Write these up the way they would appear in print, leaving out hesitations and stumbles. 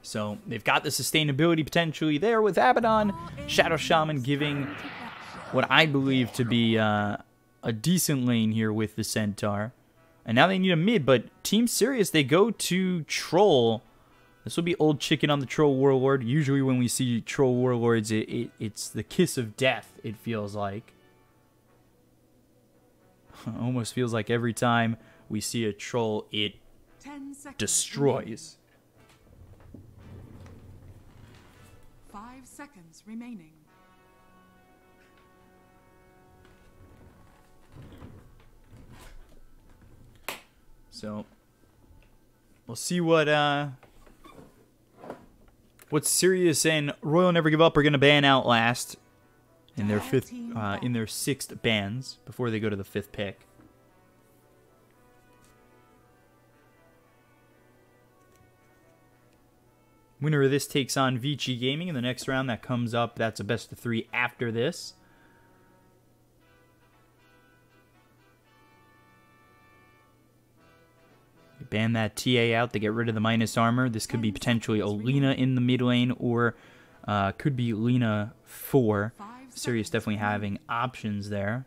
So they've got the sustainability potentially there with Abaddon. Shadow Shaman giving what I believe to be a decent lane here with the Centaur. And now they need a mid, but Team Sirius, they go to Troll. This will be old chicken on the Troll Warlord. Usually when we see Troll Warlords, it's the kiss of death, it feels like. Almost feels like every time we see a Troll, it destroys. 5 seconds remaining. So we'll see what Sirius and Royal Never Give Up are gonna ban out last in their sixth bans before they go to the 5th pick. Winner of this takes on Vici Gaming in the next round. That comes up. That's a best of 3 after this. You ban that TA out to get rid of the minus armor. This could be potentially Alina in the mid lane, or could be Lina 4. Sirius definitely having options there.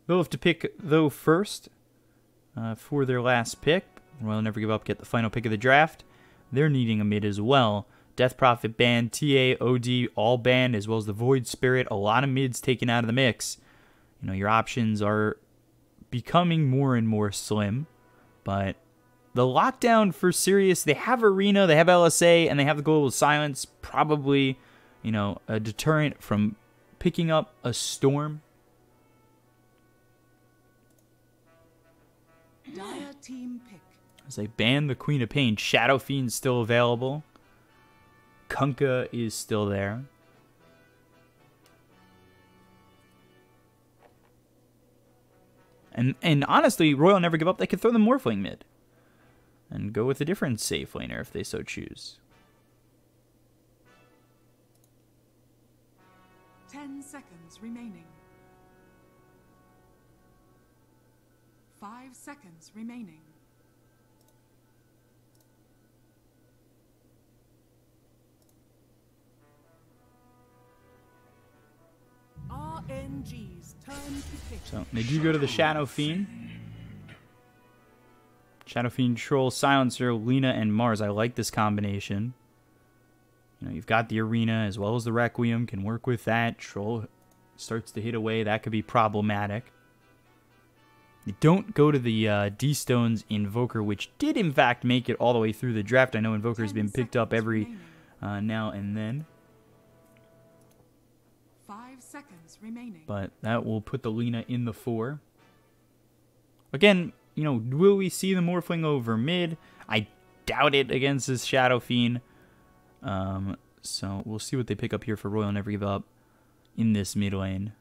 They'll have to pick, though, first for their last pick. Royal Never Give Up get the final pick of the draft. They're needing a mid as well. Death Prophet banned, TA, OD all banned, as well as the Void Spirit. A lot of mids taken out of the mix. You know, your options are becoming more and more slim. But the lockdown for Sirius, they have Arena, they have LSA, and they have the Global Silence. Probably, you know, a deterrent from picking up a Storm. Dire team pick. As they ban the Queen of Pain, Shadow Fiend's still available. Kunkka is still there. And honestly, Royal Never Give Up, they could throw the Morphling mid. And go with a different safe laner if they so choose. 10 seconds remaining. 5 seconds remaining. RNG's turn to pick. So they do go to the Shadow Fiend. Shadow Fiend, Troll, Silencer, Lina, and Mars. I like this combination. You know, you've got the Arena as well as the Requiem. Can work with that. Troll starts to hit away. That could be problematic. They don't go to the D-Stones Invoker, which did in fact make it all the way through the draft. I know Invoker has been picked up every now and then. 5 seconds remaining. But that will put the Lina in the 4. Again, you know, will we see the Morphling over mid? I doubt it against this Shadow Fiend. So we'll see what they pick up here for Royal Never Give Up in this mid lane.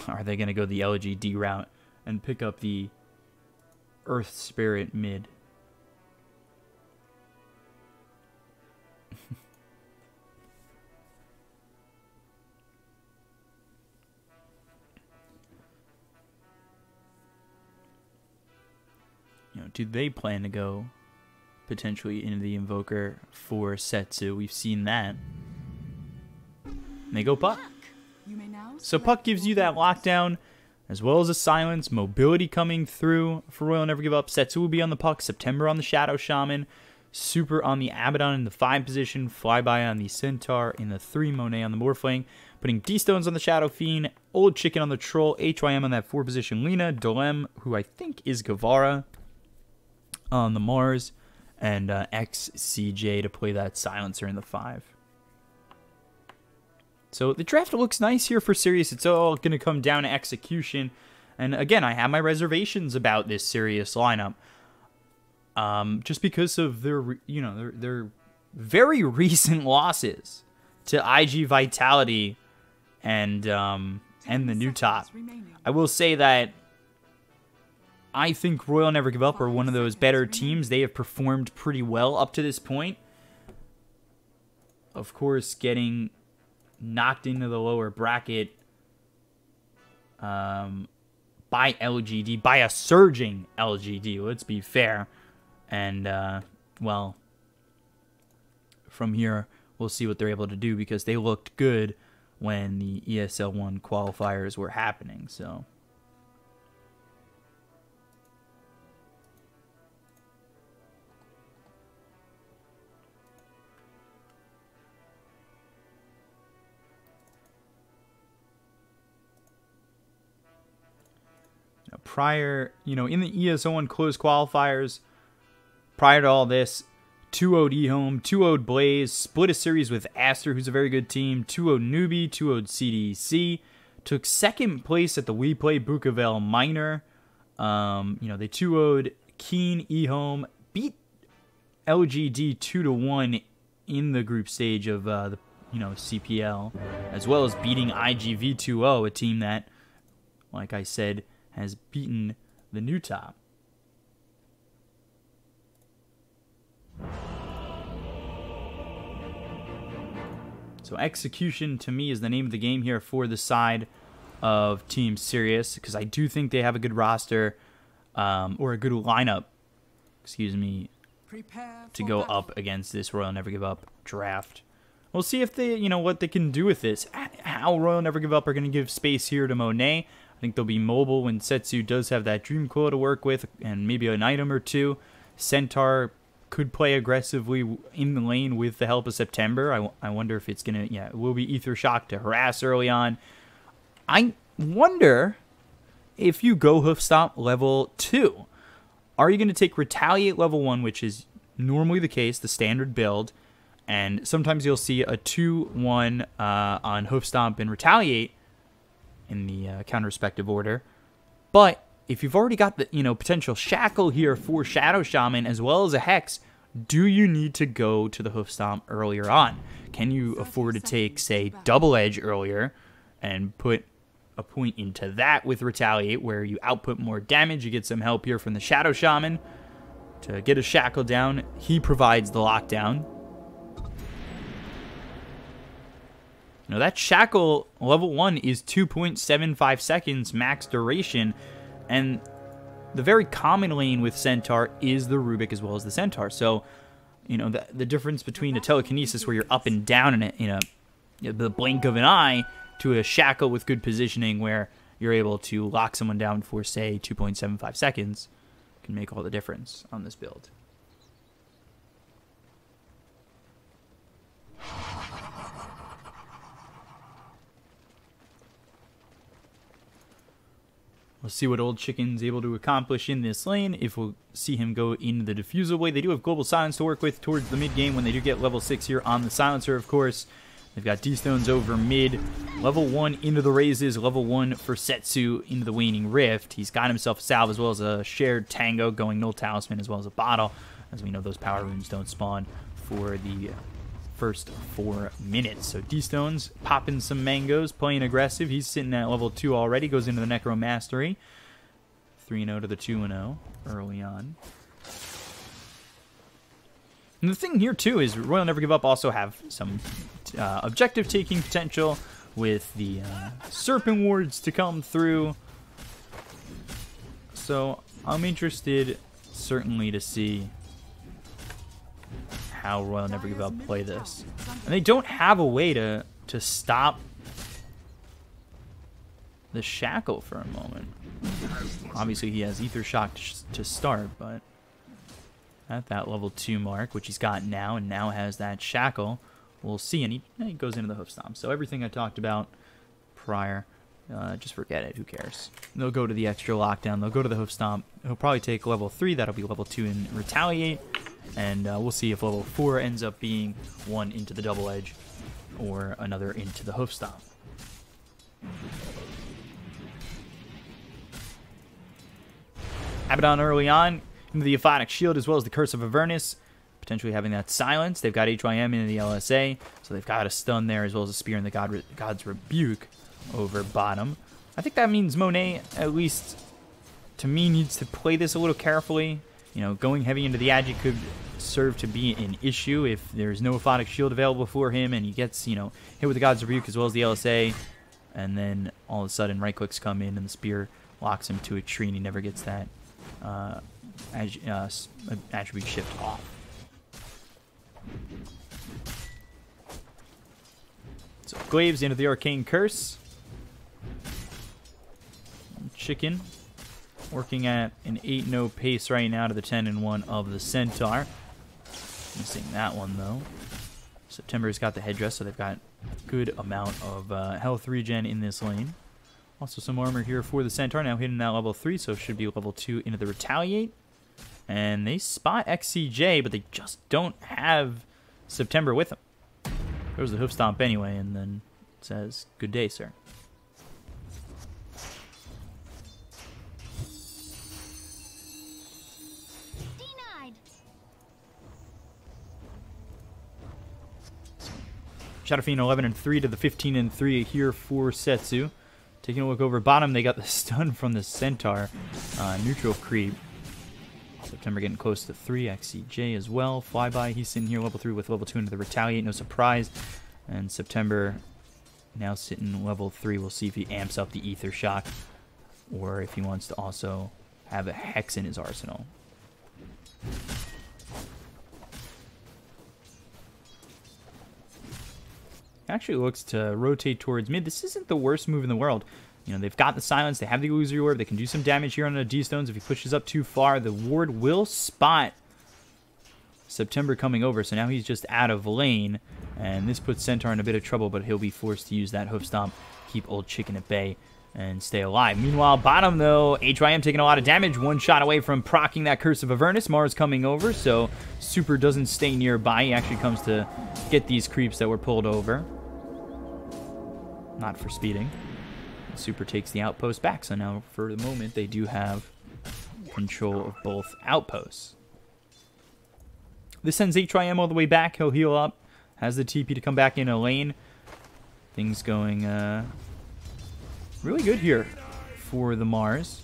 Are they going to go the LGD route and pick up the Earth Spirit mid? You know, do they plan to go potentially into the Invoker for Setsu? We've seen that. And they go Puck. So Puck gives you that lockdown, as well as a silence, mobility coming through for Royal Never Give Up. Setsu will be on the Puck, September on the Shadow Shaman, Super on the Abaddon in the 5 position, Flyby on the Centaur in the 3, Monet on the Morphling, putting D-Stones on the Shadow Fiend, Old Chicken on the Troll, HYM on that 4 position, Lina, Dolem, who I think is Guevara, on the Mars, and XCJ to play that Silencer in the 5. So the draft looks nice here for Sirius. It's all going to come down to execution. And again, I have my reservations about this Sirius lineup. Just because of their, you know, their very recent losses to IG Vitality and the new top. I will say that I think Royal Never Give Up are one of those better teams. They have performed pretty well up to this point. Of course, getting knocked into the lower bracket by LGD, by a surging LGD, let's be fair. And, well, from here, we'll see what they're able to do, because they looked good when the ESL 1 qualifiers were happening, so... Prior, in the ESL 1 closed qualifiers, prior to all this, 2-0'd eHome, 2-0'd Blaze, split a series with Aster, who's a very good team, 2-0'd Newbie, 2-0'd CDC, took second place at the We Play Bkop Minor. They 2-0'd Keen, eHome, beat LGD 2-1 in the group stage of the CPL, as well as beating IGV 2-0, a team that, like I said, has beaten the new top. So execution, to me, is the name of the game here for the side of Team Sirius, because I do think they have a good roster, or a good lineup, to go up against this Royal Never Give Up draft. We'll see if they, what they can do with this. How Royal Never Give Up are going to give space here to Monet. I think they'll be mobile when Setsu does have that Dream Coil to work with, and maybe an item or two. Centaur could play aggressively in the lane with the help of September. I wonder if it's going to, it will be Ether Shock to harass early on. I wonder if you go Hoof Stomp level 2. Are you going to take Retaliate level 1, which is normally the case, the standard build, and sometimes you'll see a 2-1 on Hoof Stomp and Retaliate, in the counter-respective order. But if you've already got the potential Shackle here for Shadow Shaman as well as a Hex, do you need to go to the Hoof Stomp earlier on? Can you afford to take, say, Double Edge earlier and put a point into that with Retaliate, where you output more damage, you get some help here from the Shadow Shaman to get a Shackle down? He provides the lockdown. That Shackle level 1 is 2.75 seconds max duration, and the very common lane with Centaur is the Rubik as well as the Centaur. So, the difference between a Telekinesis where you're up and down in the blink of an eye, to a Shackle with good positioning where you're able to lock someone down for, say, 2.75 seconds, can make all the difference on this build. We'll see what Old Chicken's able to accomplish in this lane, if we'll see him go in the Diffusal way. They do have Global Silence to work with towards the mid-game when they do get level 6 here on the Silencer, of course. They've got D-Stones over mid, level 1 into the Raises, level 1 for Setsu into the Waning Rift. He's got himself a Salve as well as a shared Tango, going Null Talisman as well as a Bottle. As we know, those power runes don't spawn for the first 4 minutes. So D-Stones popping some mangoes, playing aggressive. He's sitting at level 2 already, goes into the Necro Mastery. 3-0 to the 2-0 early on. And the thing here too is Royal Never Give Up also have some objective taking potential with the Serpent Wards to come through. So I'm interested certainly to see how Royal Never Give Up play this. And they don't have a way to stop the Shackle for a moment. Obviously he has Ether Shock to start, but at that level 2 mark, which he's got now, and now has that Shackle, we'll see. And he goes into the Hoof Stomp. So everything I talked about prior, just forget it. Who cares? They'll go to the extra lockdown. They'll go to the Hoof Stomp. He'll probably take level 3. That'll be level 2 in Retaliate. And we'll see if level 4 ends up being one into the Double Edge or another into the Hoof Stomp. Abaddon early on into the Aphotic Shield as well as the Curse of Avernus, potentially having that silence. They've got HYM into the LSA, so they've got a stun there as well as a Spear and the God's Rebuke over bottom. I think that means Monet, at least to me, needs to play this a little carefully. Going heavy into the Agi could serve to be an issue if there's no Aphotic Shield available for him and he gets, hit with the God's Rebuke as well as the LSA, and then all of a sudden right clicks come in and the Spear locks him to a tree, and he never gets that attribute shift off. So Glaives into the Arcane Curse. Chicken working at an 8-0 pace right now to the 10-1 of the Centaur. Missing that one though. September's got the headdress, so they've got a good amount of health regen in this lane. Also some armor here for the Centaur, now hitting that level 3, so it should be level 2 into the Retaliate. And they spot XCJ, but they just don't have September with them. There's the hoof stomp anyway, and then it says, "Good day, sir." Denied. Shadow Fiend 11-3 to the 15-3 here for Setsu. Taking a look over bottom, they got the stun from the Centaur. Neutral creep. September getting close to 3. XCJ as well. Flyby, he's sitting here level 3 with level 2 into the Retaliate. No surprise. And September now sitting level 3. We'll see if he amps up the Ether Shock or if he wants to also have a Hex in his arsenal. Actually looks to rotate towards mid. This isn't the worst move in the world. You know, they've got the silence, they have the illusory orb, they can do some damage here on the D-stones. If he pushes up too far, the ward will spot September coming over, so now he's just out of lane, and this puts Centaur in a bit of trouble, but he'll be forced to use that hoof stomp, keep old chicken at bay, and stay alive. Meanwhile, bottom though, HYM taking a lot of damage, one shot away from proccing that Curse of Avernus. Mars coming over, so Super doesn't stay nearby. He actually comes to get these creeps that were pulled over. Not for speeding. Super takes the outpost back, so now for the moment they do have control of both outposts. This sends HYM all the way back. He'll heal up, has the TP to come back in a lane. Things going really good here for the Mars.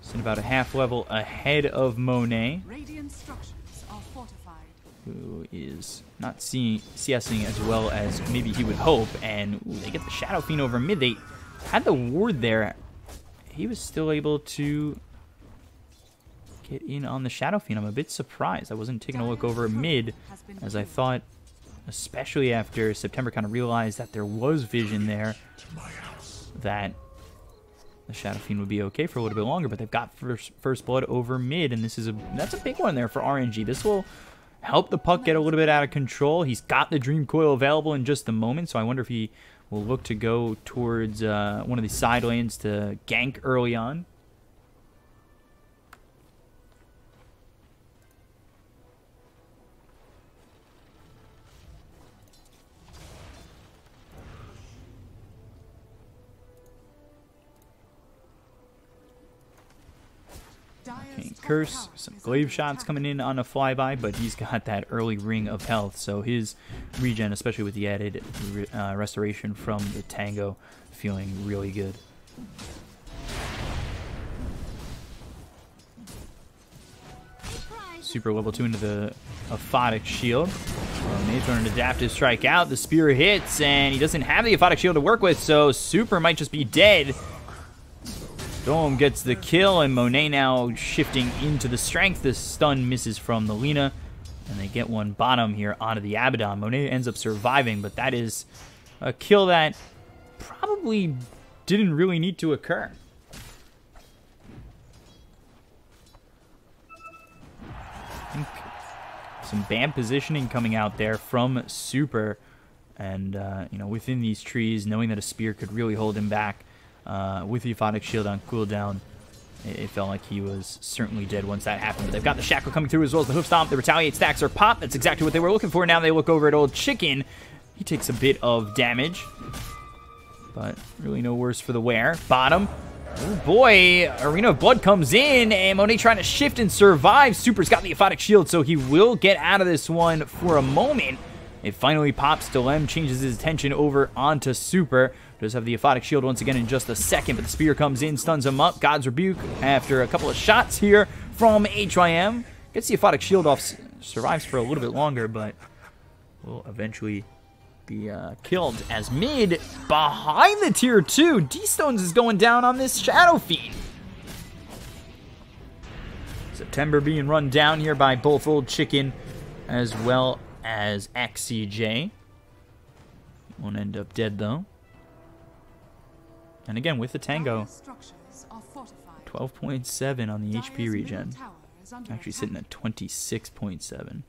Sitting about a half level ahead of Monet, Radiant structures are fortified. who is not CSing as well as maybe he would hope, and they get the Shadow Fiend over mid. They had the ward there. He was still able to get in on the Shadow Fiend. I'm a bit surprised. I wasn't taking a look over mid, as I thought, especially after September kind of realized that there was vision there, that the Shadow Fiend would be okay for a little bit longer, but they've got first blood over mid, and that's a big one there for RNG. This will help the puck get a little bit out of control. He's got the Dream Coil available in just a moment, so I wonder if he will look to go towards one of the side lanes to gank early on. Curse, some glaive shots coming in on a flyby, but he's got that early ring of health, so his regen, especially with the added restoration from the Tango, feeling really good. Super level 2 into the Aphotic Shield. Nate's running an Adaptive Strike out. The spear hits, and he doesn't have the Aphotic Shield to work with, so Super might just be dead. Dome gets the kill, and Monet now shifting into the strength. The stun misses from the Lina, and they get one bottom here onto the Abaddon. Monet ends up surviving, but that is a kill that probably didn't really need to occur. I think some bad positioning coming out there from Super, and you know, within these trees, knowing that a spear could really hold him back. With the Aphotic Shield on cooldown, it felt like he was certainly dead once that happened. But they've got the Shackle coming through as well as the Hoof Stomp. The Retaliate stacks are popped. That's exactly what they were looking for. Now they look over at old Chicken. He takes a bit of damage, but really no worse for the wear. Bottom. Oh boy, Arena of Blood comes in, and Monet trying to shift and survive. Super's got the Aphotic Shield, so he will get out of this one for a moment. It finally pops. Dilem changes his attention over onto Super. Does have the Aphotic Shield once again in just a second, but the spear comes in, stuns him up. God's Rebuke after a couple of shots here from HYM. Gets the Aphotic Shield off, survives for a little bit longer, but will eventually be killed as mid behind the tier 2. D-Stones is going down on this Shadow Fiend. September being run down here by both Old Chicken as well as XCJ. Won't end up dead though. And again with the Tango, 12.7 on the HP regen. Actually sitting at 26.7.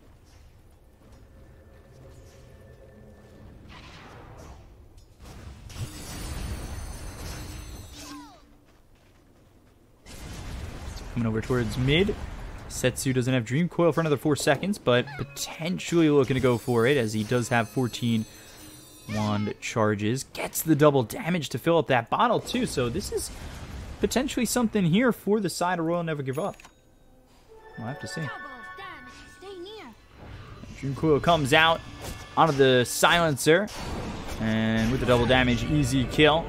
Coming over towards mid. Setsu doesn't have Dream Coil for another 4 seconds, but potentially looking to go for it as he does have 14 wand charges. Gets the double damage to fill up that bottle too, so this is potentially something here for the side of Royal Never Give Up. We'll have to see. Dream Coil comes out onto the silencer, and with the double damage, easy kill.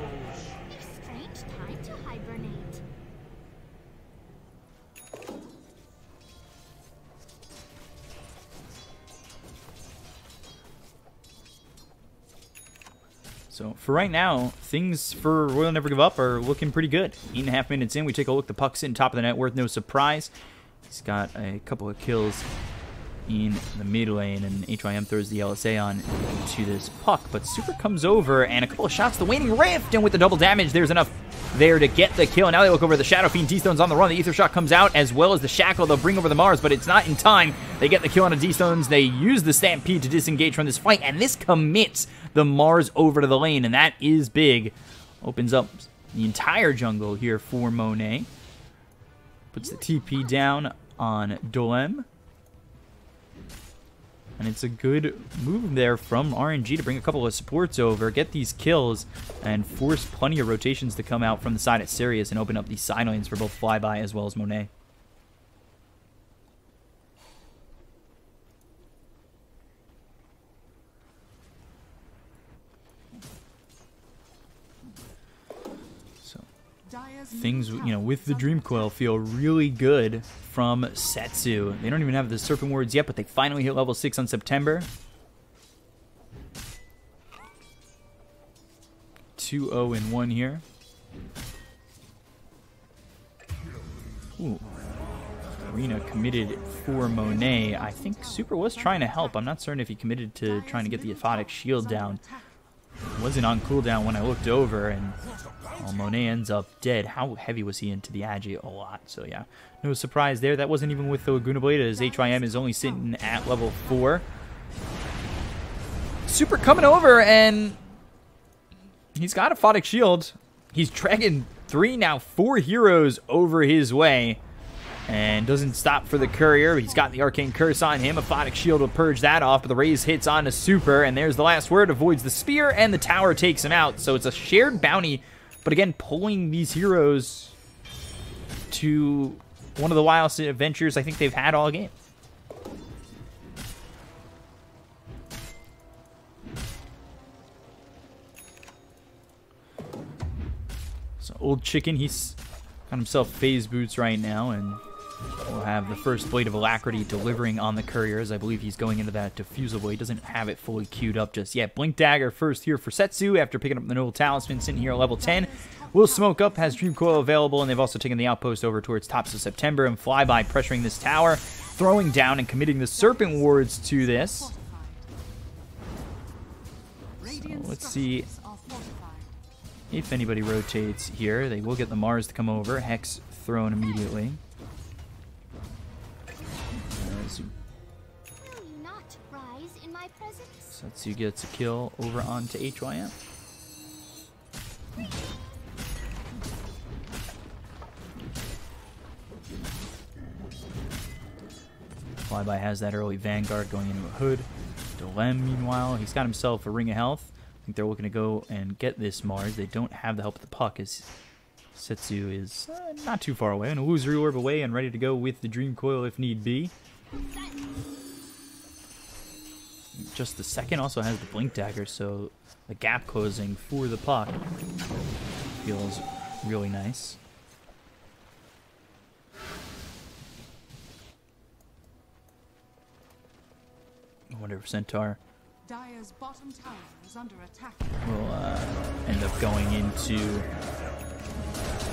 So for right now, things for Royal Never Give Up are looking pretty good. 8.5 minutes in, we take a look. The puck's sitting top of the net worth, no surprise. He's got a couple of kills in the mid lane, and HYM throws the LSA on to this puck. But Super comes over, and a couple of shots, the Waning Rift, and with the double damage, there's enough there to get the kill. Now they look over the Shadow Fiend. D-Stone's on the run. The Ether Shock comes out, as well as the Shackle. They'll bring over the Mars, but it's not in time. They get the kill on a D-Stones. They use the Stampede to disengage from this fight, and this commits the Mars over to the lane, and that is big. Opens up the entire jungle here for Monet. Puts the TP down on Dolem. And it's a good move there from RNG to bring a couple of supports over, get these kills, and force plenty of rotations to come out from the side of Sirius and open up these side lanes for both Flyby as well as Monet. So things, you know, with the Dream Coil feel really good from Setsu. They don't even have the Serpent Wards yet, but they finally hit level 6 on September. 2-0-1 here. Ooh. Arena committed for Monet. I think Super was trying to help. I'm not certain if he committed to trying to get the Aphotic Shield down. It wasn't on cooldown when I looked over, and well, Monet ends up dead. How heavy was he into the Agi? A lot. So yeah, no surprise there. That wasn't even with the Laguna Blade, as HYM is only sitting at level 4. Super coming over, and he's got a Aphotic Shield. He's dragging 3, now 4 heroes over his way. And doesn't stop for the Courier. He's got the Arcane Curse on him. Aphotic Shield will purge that off, but the raise hits on to Super, and there's the last word. Avoids the Spear, and the Tower takes him out. So it's a shared bounty, but again, pulling these heroes to one of the wildest adventures I think they've had all game. So Old Chicken, he's got himself phase boots right now, and we'll have the first Blade of Alacrity delivering on the Couriers. I believe he's going into that Diffusable. He doesn't have it fully queued up just yet. Blink Dagger first here for Setsu after picking up the Noble Talisman, sitting here at level 10. Will Smoke Up has Dream Coil available, and they've also taken the Outpost over towards tops of September, and Flyby pressuring this tower, throwing down and committing the Serpent Wards to this. So let's see if anybody rotates here. They will get the Mars to come over. Hex thrown immediately. Setsu gets a kill over onto HYM. Flyby has that early Vanguard going into a Hood. Dolem, meanwhile, he's got himself a Ring of Health. I think they're looking to go and get this Mars. They don't have the help of the puck, as Setsu is not too far away. An Illusory Orb away and ready to go with the Dream Coil if need be. Just the second also has the Blink Dagger, so the gap closing for the puck feels really nice. I wonder if Centaur Dire's bottom tower is under attack. Will end up going into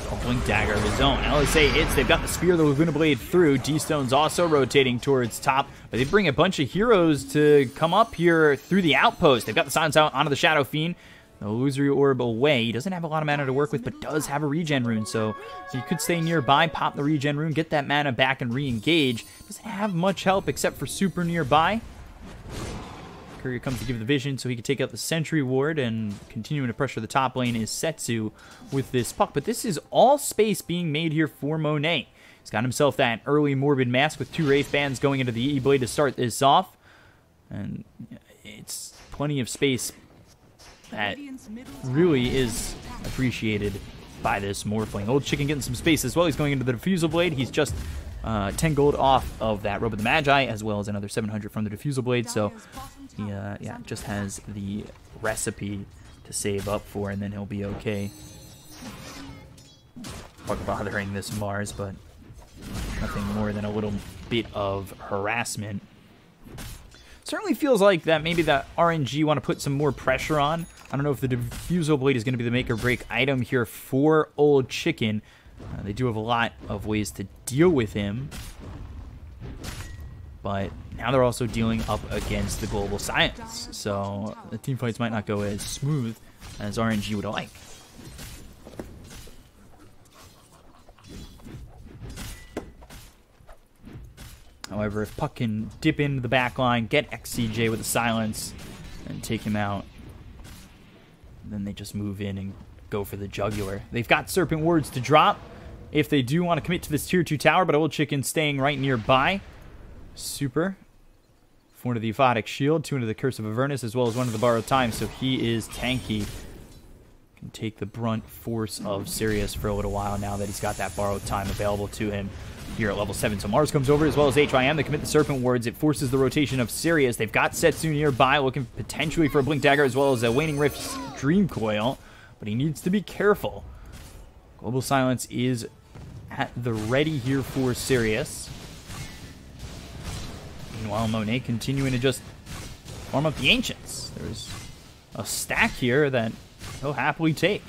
a Blink Dagger of his own. LSA hits. They've got the Spear of the Laguna Blade through. D-Stone's also rotating towards top, but they bring a bunch of heroes to come up here through the outpost. They've got the Silence out onto the Shadow Fiend. The Illusory Orb away. He doesn't have a lot of mana to work with, but does have a regen rune, so he could stay nearby, pop the regen rune, get that mana back, and re-engage. Doesn't have much help except for super nearby. Courier comes to give the vision so he can take out the Sentry Ward, and continuing to pressure the top lane is Setsu with this puck. But this is all space being made here for Monet. He's got himself that early Morbid Mask with 2 Wraith Bands going into the E-Blade to start this off. And it's plenty of space that really is appreciated by this Morphling. Old Chicken getting some space as well. He's going into the Diffusal Blade. He's just 10 gold off of that Robe of the Magi, as well as another 700 from the Diffusal Blade. So he yeah, just has the recipe to save up for, and then he'll be okay. Fuck bothering this Mars, but nothing more than a little bit of harassment. Certainly feels like that maybe that RNG want to put some more pressure on. I don't know if the Diffusal Blade is going to be the make or break item here for Old Chicken. They do have a lot of ways to deal with him, but now they're also dealing up against the Global Science, so the team fights might not go as smooth as RNG would like. However, if Puck can dip into the back line, get XCJ with the silence, and take him out, then they just move in and go for the jugular. They've got Serpent Wards to drop if they do want to commit to this tier 2 tower, but Old Chicken staying right nearby. Super. 4 into the Aphotic Shield, 2 into the Curse of Avernus, as well as 1 into the Borrowed Time, so he is tanky. Can take the brunt force of Sirius for a little while now that he's got that Borrowed Time available to him here at level 7. So Mars comes over, as well as HIM. They commit the Serpent Wards. It forces the rotation of Sirius. They've got Setsu nearby, looking potentially for a Blink Dagger, as well as a Waning Rift's Dream Coil, but he needs to be careful. Global Silence is at the ready here for Sirius. Meanwhile, Monet continuing to just farm up the Ancients. There's a stack here that he'll happily take.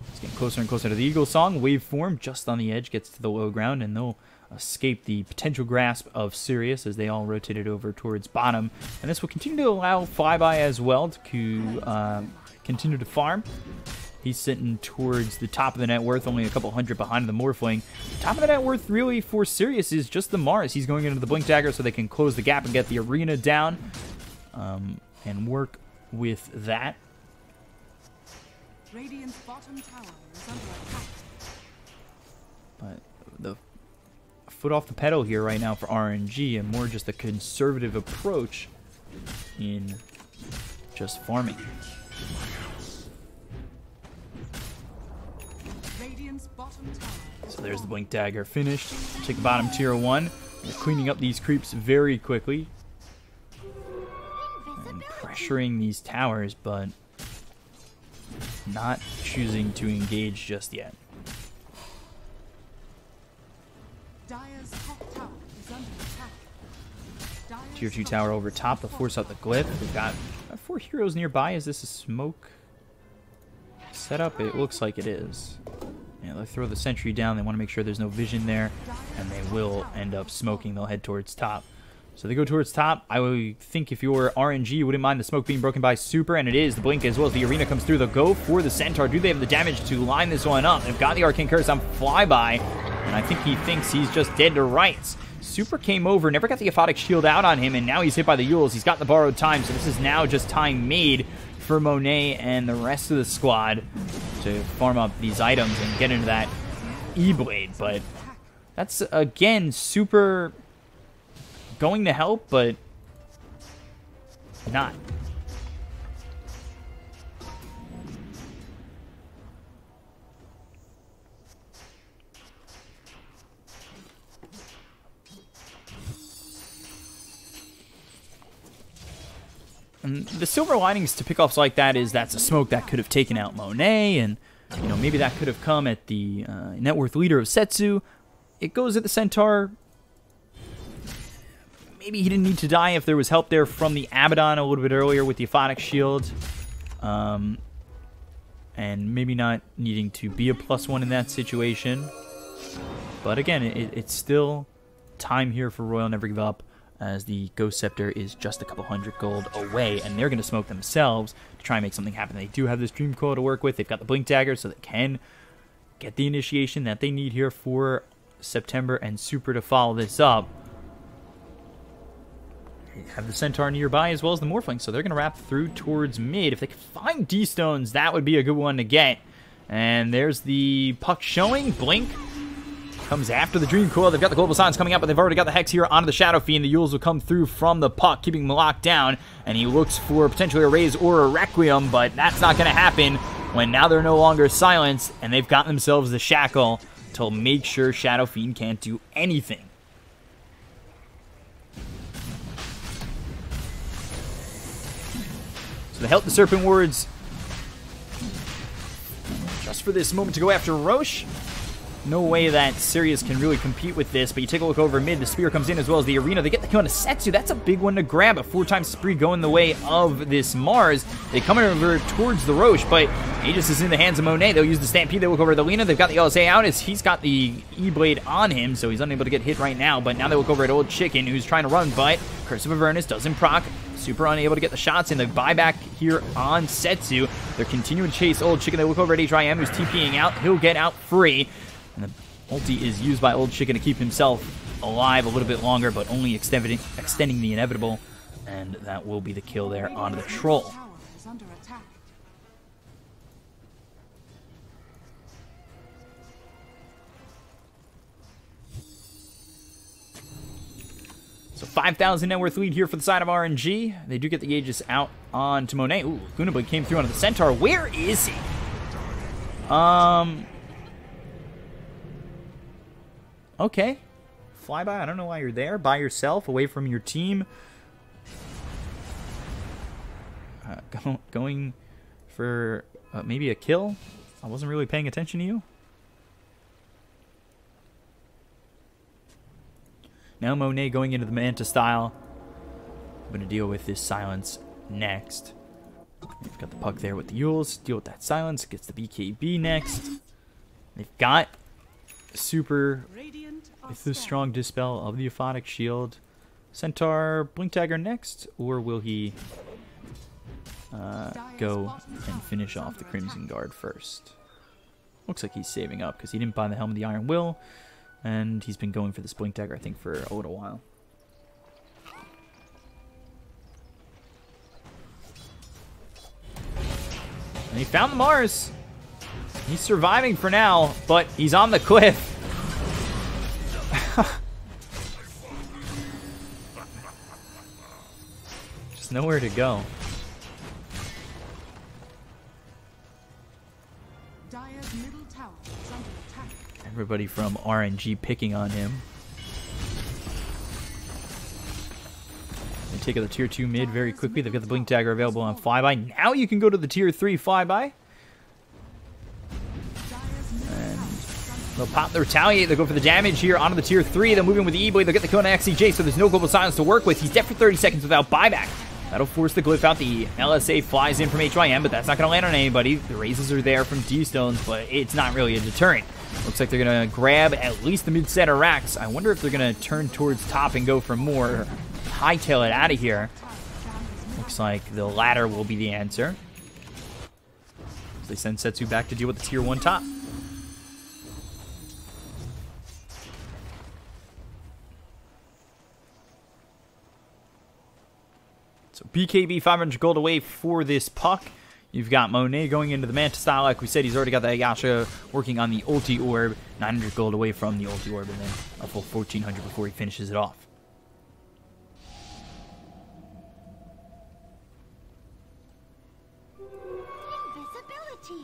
It's getting closer and closer to the Eagle Song. Waveform just on the edge gets to the low ground, and they'll escape the potential grasp of Sirius as they all rotated over towards bottom. And this will continue to allow Flyby as well to continue to farm. He's sitting towards the top of the net worth, only a couple hundred behind the Morphling. Top of the net worth really for Sirius is just the Mars. He's going into the Blink Dagger so they can close the gap and get the arena down and work with that. Radiant's bottom tower is under attack. But the foot off the pedal here right now for RNG, and more just a conservative approach in just farming. So there's the Blink Dagger finished. Take the bottom tier 1. They're cleaning up these creeps very quickly and pressuring these towers, but not choosing to engage just yet. Dire's top tower is under attack. Tier 2 tower over top to force out the glyph. We've got 4 heroes nearby. Is this a smoke setup? It looks like it is. Yeah, they'll throw the sentry down. They want to make sure there's no vision there, and they will end up smoking. They'll head towards top. So they go towards top. I would think if you're RNG, you wouldn't mind the smoke being broken by Super, and it is. The blink as well as the arena comes through. They'll go for the Centaur. Do they have the damage to line this one up? They've got the Arcane Curse on Flyby, and I think he thinks he's just dead to rights. Super came over, never got the Aphotic Shield out on him, and now he's hit by the Yules. He's got the Borrowed Time, so this is now just time made for Monet and the rest of the squad to farm up these items and get into that E-Blade. But that's, again, Super going to help, but not. And the silver linings to pickoffs like that is that's a smoke that could have taken out Monet, and you know, maybe that could have come at the net worth leader of Setsu. It goes at the Centaur. maybe he didn't need to die if there was help there from the Abaddon a little bit earlier with the Aphotic Shield. And maybe not needing to be a +1 in that situation. But again, it's still time here for Royal Never Give Up, as the Ghost Scepter is just a couple hundred gold away, and they're going to smoke themselves to try and make something happen. They do have this Dream Coil to work with. They've got the Blink Dagger, so they can get the initiation that they need here for September and Super to follow this up. They have the Centaur nearby as well as the Morphling, so they're going to wrap through towards mid. If they can find D-Stones, that would be a good one to get. And there's the Puck showing. Blink comes after the Dream Coil. They've got the Global Silence coming up, but they've already got the Hex here onto the Shadow Fiend. The Yules will come through from the Puck, keeping him locked down, and he looks for potentially a Raise or a Requiem, but that's not going to happen when now they're no longer silenced, and they've gotten themselves the Shackle to make sure Shadow Fiend can't do anything. So they help the Serpent Wards just for this moment to go after Roche. No way that Sirius can really compete with this, but you take a look over mid, the Spear comes in as well as the Arena. They get the kill on a Setsu. That's a big one to grab. A 4-time spree going the way of this Mars. They come over towards the Roche, but Aegis is in the hands of Monet. They'll use the Stampede. They look over at the Lena. They've got the LSA out as he's got the E-Blade on him, so he's unable to get hit right now. But now they look over at Old Chicken, who's trying to run, but Curse of Avernus doesn't proc. Super unable to get the shots in. The buyback here on Setsu. They're continuing to chase Old Chicken. They look over at HIM, who's TPing out. He'll get out free. And the ulti is used by Old Chicken to keep himself alive a little bit longer, but only extending the inevitable. And that will be the kill there onto the Troll. So 5,000 net worth lead here for the side of RNG. They do get the Aegis out on to Monet. Ooh, Gunablade came through onto the Centaur. Where is he? Okay. Flyby, I don't know why you're there. By yourself, away from your team. Going for maybe a kill? I wasn't really paying attention to you. Now Monet going into the Manta style. I'm going to deal with this silence next. We've got the Puck there with the Yules. Deal with that silence. Gets the BKB next. They've got Super with the strong Dispel of the Aphotic Shield. Centaur, Blink Dagger next, or will he go and finish off the Crimson Guard first? Looks like he's saving up because he didn't buy the Helm of the Iron Will, and he's been going for this Blink Dagger, I think, for a little while. And he found the Mars. He's surviving for now, but he's on the cliff. Just nowhere to go. Dire's middle tower is under attack. Everybody from RNG picking on him. They take out the tier 2 mid very quickly. They've got the Blink Dagger available on Flyby. Now you can go to the tier 3 Flyby. They'll pop the Retaliate. They'll go for the damage here onto the tier 3. They'll move in with the E-Blade. They'll get the kill on XCJ, so there's no Global Silence to work with. He's dead for 30 seconds without buyback. That'll force the Glyph out. The LSA flies in from HYM, but that's not going to land on anybody. The raises are there from D-Stones, but it's not really a deterrent. Looks like they're going to grab at least the mid-set of racks. I wonder if they're going to turn towards top and go for more. Hightail it out of here. Looks like the latter will be the answer. So they send Setsu back to deal with the tier 1 top. So BKB 500 gold away for this Puck. You've got Monet going into the Manta style. Like we said, he's already got the Ayasha working on the ulti orb. 900 gold away from the ulti orb, and then a full 1,400 before he finishes it off.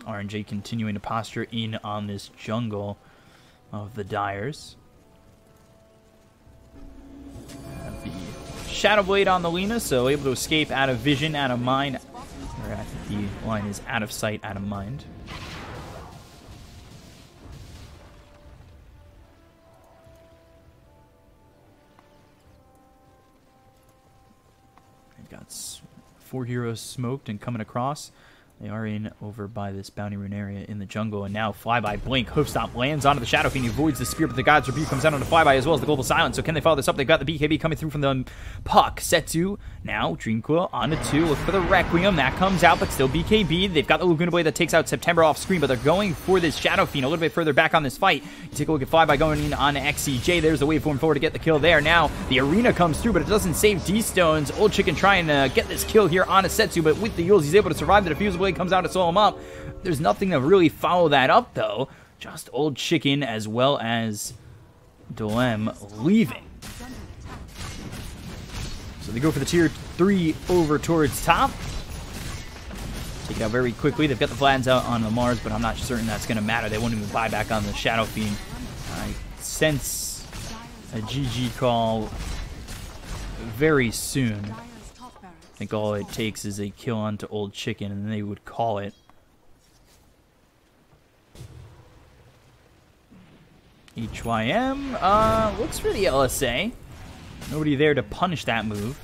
RNJ continuing to posture in on this jungle of the Dyers. Have the Shadow Blade on the Lena, so able to escape out of vision, out of mind. Or I think the line is out of sight, out of mind. 4 heroes smoked and coming across. They are in over by this bounty rune area in the jungle, and now Flyby Blink Hoofstomp lands onto the Shadow Fiend. He avoids the spear, but the God's Rebuke comes out on the Flyby as well as the Global Silence. So can they follow this up? They've got the BKB coming through from the Puck. Setsu now Dream Coil on the 2. Look for the Requiem. That comes out, but still BKB. They've got the Laguna Blade that takes out September off screen, but they're going for this Shadow Fiend a little bit further back on this fight. You take a look at Flyby going in on XCJ. There's the waveform forward to get the kill there. Now the Arena comes through, but it doesn't save D-Stones. Old Chicken trying to get this kill here on a Setsu, but with the Yules, he's able to survive. The Diffusal Blade comes out to slow him up. There's nothing to really follow that up, though. Just Old Chicken as well as Dolem leaving. So they go for the tier 3 over towards top. Take it out very quickly. They've got the Vlads out on the Mars, but I'm not certain that's going to matter. They won't even buy back on the Shadow Fiend. I sense a GG call very soon. I think all it takes is a kill onto Old Chicken, and they would call it. HYM looks for the LSA. Nobody there to punish that move.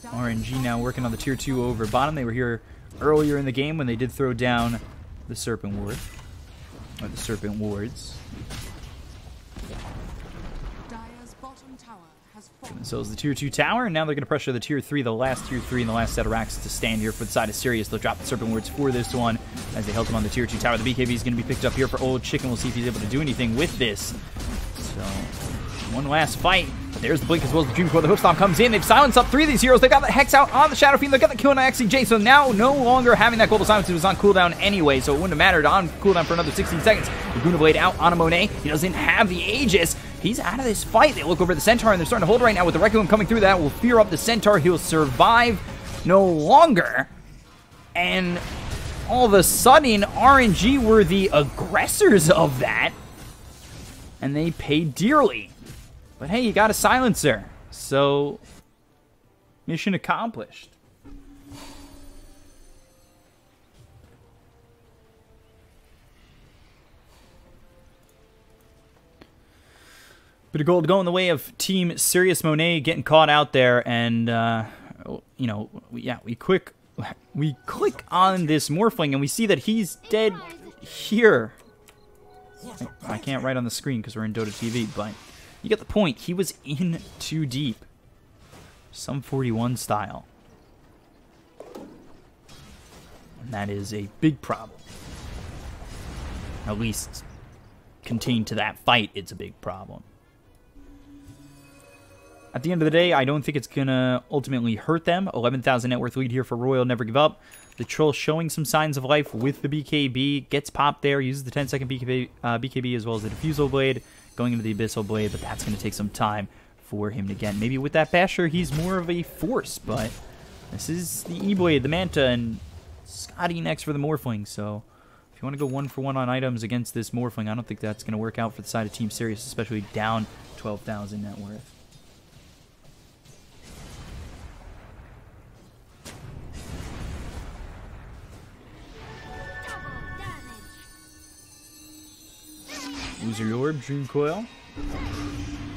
RNG now working on the tier 2 over bottom. They were here earlier in the game when they did throw down the Serpent Ward, or the Serpent Wards. So it's the tier 2 tower, and now they're going to pressure the tier 3, the last tier 3, and the last set of racks to stand here for the side of Sirius. They'll drop the Serpent Wards for this one as they held him on the tier 2 tower. The BKB is going to be picked up here for Old Chicken. We'll see if he's able to do anything with this. So, one last fight. But there's the Blink as well as the Dream Coil. The Hoofstomp comes in. They've silenced up 3 of these heroes. They got the Hex out on the Shadow Fiend. They got the kill on XCJ. So now no longer having that Global Silence. It was on cooldown anyway, so it wouldn't have mattered. On cooldown for another 16 seconds. Laguna Blade out on a Monet. He doesn't have the Aegis. He's out of this fight. They look over the Centaur, and they're starting to hold right now with the Requiem coming through. That will fear up the Centaur. He'll survive no longer. And all of a sudden, RNG were the aggressors of that. And they paid dearly. But hey, you got a silencer. So, mission accomplished. Bit of gold going the way of Team Sirius. Monet getting caught out there, and you know, we click on this Morphling, and we see that he's dead here. I can't write on the screen because we're in Dota TV, but you get the point. He was in too deep, some 41 style, and that is a big problem. At least contained to that fight, it's a big problem. At the end of the day, I don't think it's going to ultimately hurt them. 11,000 net worth lead here for Royal. Never give up. The Troll showing some signs of life with the BKB. Gets popped there. Uses the 10-second BKB as well as the Diffusal Blade. Going into the Abyssal Blade, but that's going to take some time for him to get. Maybe with that Basher, he's more of a force, but this is the E-Blade, the Manta, and Scotty next for the Morphling. So if you want to go 1-for-1 on items against this Morphling, I don't think that's going to work out for the side of Team Sirius, especially down 12,000 net worth. Loser your orb, Dream Coil.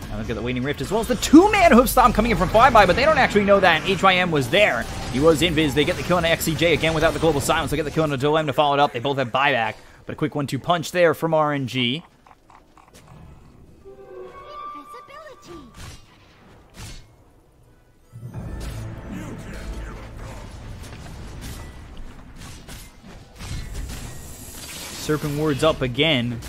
Now look at the Waiting Rift as well as the 2-man Hoofstomp coming in from Flyby, but they don't actually know that HYM was there. He was invis. They get the kill on XCJ again without the Global Silence. They get the kill on the Dolem to follow it up. They both have buyback, but a quick 1-2 punch there from RNG. Serpent Ward's up again.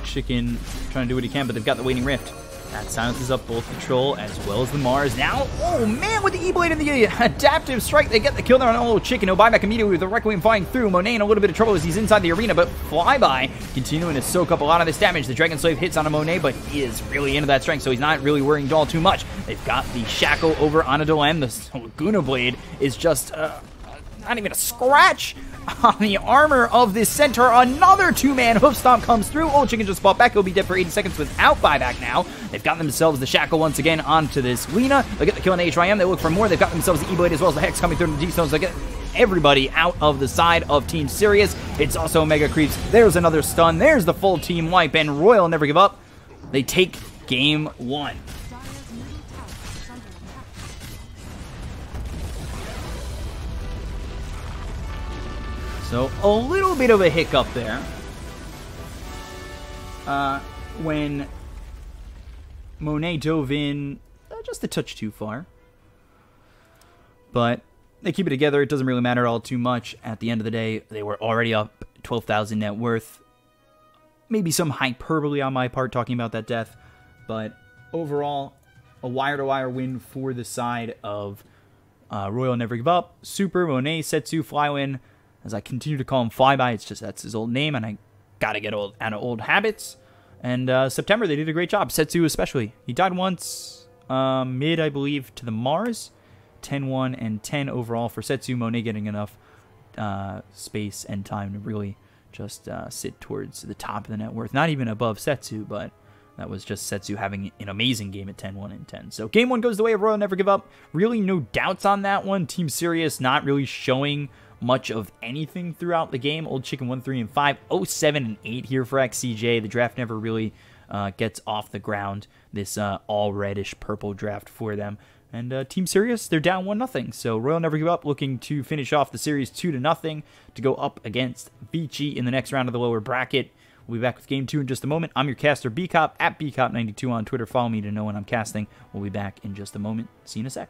Chicken trying to do what he can, but they've got the Waiting Rift. That silences up both the Troll as well as the Mars. Now, oh man, with the E-Blade and the Adaptive Strike, they get the kill there on Old Chicken. No buyback immediately with the Requiem flying through. Monet in a little bit of trouble as he's inside the arena, but Flyby continuing to soak up a lot of this damage. The Dragon Slave hits on a Monet, but he is really into that strength, so he's not really worrying all too much. They've got the Shackle over on a Dolem. The Laguna Blade is just not even a scratch on the armor of this centaur. Another two-man hoof stomp comes through. Old Chicken just fought back. He'll be dead for 80 seconds without buyback now. They've got themselves the shackle once again onto this Lena. They get the kill on the HYM. They look for more. They've got themselves the E-Blade as well as the Hex coming through the D-Stones. They get everybody out of the side of Team Sirius. It's also Mega Creeps. There's another stun. There's the full team wipe, and Royal never give up. They take game 1. So a little bit of a hiccup there when Monet dove in just a touch too far. But they keep it together. It doesn't really matter all too much. At the end of the day, they were already up 12,000 net worth. Maybe some hyperbole on my part talking about that death. But overall, a wire-to-wire win for the side of Royal Never Give Up. Super, Monet, Setsu, Flywin. As I continue to call him Flyby, it's just that's his old name, and I gotta get out of old habits. And September, they did a great job. Setsu especially. He died once, mid, I believe, to the Mars. 10-1 and 10 overall for Setsu. Monet getting enough space and time to really just sit towards the top of the net worth. Not even above Setsu, but that was just Setsu having an amazing game at 10-1 and 10. So game 1 goes the way of Royal Never Give Up. Really no doubts on that one. Team Sirius not really showing much of anything throughout the game. Old Chicken 1-3 and 5, 0-7 and 8 here for XCJ. The draft never really gets off the ground. This all reddish purple draft for them. And Team Sirius, they're down 1-0. So Royal Never Give Up looking to finish off the series 2-0 to go up against Vici in the next round of the lower bracket. We'll be back with game 2 in just a moment. I'm your caster Bkop at Bkop92 on Twitter. Follow me to know when I'm casting. We'll be back in just a moment. See you in a sec.